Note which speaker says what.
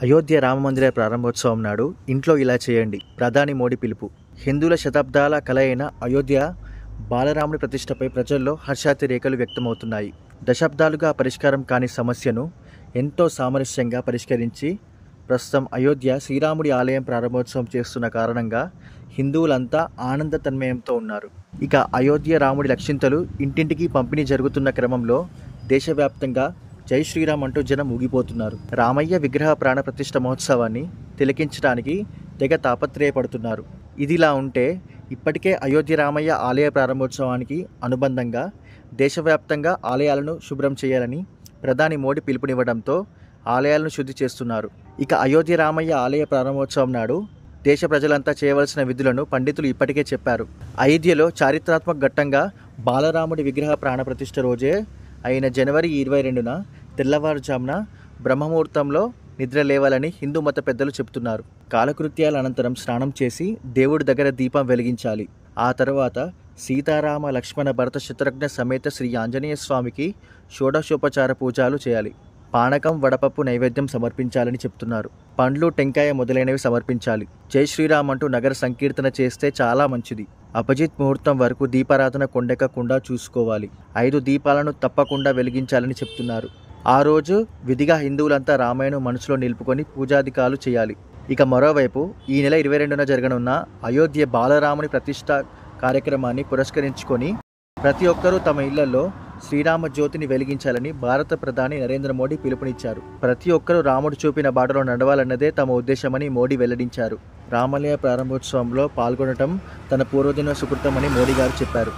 Speaker 1: అయోధ్య రామమందిర ప్రారంభోత్సవం నాడు ఇంట్లో ఇలా చేయండి. ప్రధాని మోడీ పిలుపు. హిందువుల శతాబ్దాల కల అయిన అయోధ్య బాలరాముడి ప్రతిష్టపై ప్రజల్లో హర్షాతిరేకలు వ్యక్తమవుతున్నాయి. దశాబ్దాలుగా పరిష్కారం కాని సమస్యను ఎంతో సామరస్యంగా పరిష్కరించి ప్రస్తుతం అయోధ్య శ్రీరాముడి ఆలయం ప్రారంభోత్సవం చేస్తున్న కారణంగా హిందువులంతా ఆనంద తన్మయంతో ఉన్నారు. ఇక అయోధ్య రాముడి లక్షింతలు ఇంటింటికి పంపిణీ జరుగుతున్న క్రమంలో దేశవ్యాప్తంగా జై శ్రీరామ్ అంటూ జనం ఊగిపోతున్నారు. రామయ్య విగ్రహ ప్రాణ ప్రతిష్ఠ మహోత్సవాన్ని తిలకించడానికి తెగ తాపత్రయపడుతున్నారు. ఇదిలా ఉంటే ఇప్పటికే అయోధ్య రామయ్య ఆలయ ప్రారంభోత్సవానికి అనుబంధంగా దేశవ్యాప్తంగా ఆలయాలను శుభ్రం చేయాలని ప్రధాని మోడీ పిలుపునివ్వడంతో ఆలయాలను శుద్ధి చేస్తున్నారు. ఇక అయోధ్య రామయ్య ఆలయ ప్రారంభోత్సవం నాడు దేశ ప్రజలంతా చేయవలసిన విధులను పండితులు ఇప్పటికే చెప్పారు. అయోధ్యలో చారిత్రాత్మక ఘట్టంగా బాలరాముడి విగ్రహ ప్రాణ ప్రతిష్ఠ రోజే అయిన జనవరి 22న తెల్లవారుజామున బ్రహ్మముహూర్తంలో నిద్ర లేవాలని హిందూ మత పెద్దలు చెబుతున్నారు. కాలకృత్యాల అనంతరం స్నానం చేసి దేవుడి దగ్గర దీపం వెలిగించాలి. ఆ తర్వాత సీతారామ లక్ష్మణ భరత శత్రుఘ్న సమేత శ్రీ ఆంజనేయ స్వామికి షోడశోపచార పూజలు చేయాలి. పానకం వడపప్పు నైవేద్యం సమర్పించాలని చెప్తున్నారు. పండ్లు టెంకాయ మొదలైనవి సమర్పించాలి. జై శ్రీరామ్ అంటూ నగర సంకీర్తన చేస్తే చాలా మంచిది. అభిజిత్ ముహూర్తం వరకు దీపారాధన కొండెక్కకుండా చూసుకోవాలి. 5 దీపాలను తప్పకుండా వెలిగించాలని చెప్తున్నారు. ఆ రోజు విధిగా హిందువులంతా రామాయణం మనసులో నిలుపుకొని పూజాధికాలు చేయాలి. ఇక మరోవైపు ఈ నెల 22న జరగనున్న అయోధ్య బాలరాముని ప్రతిష్ఠ కార్యక్రమాన్ని పురస్కరించుకొని ప్రతి ఒక్కరూ తమ ఇళ్లలో శ్రీరామ జ్యోతిని వెలిగించాలని భారత ప్రధాని నరేంద్ర మోడీ పిలుపునిచ్చారు. ప్రతి ఒక్కరూ రాముడు చూపిన బాటలో నడవాలన్నదే తమ ఉద్దేశమని మోడీ వెల్లడించారు. రామాలయ ప్రారంభోత్సవంలో పాల్గొనడం తన పూర్వజన్మ సుకృతమని మోడీ గారు చెప్పారు.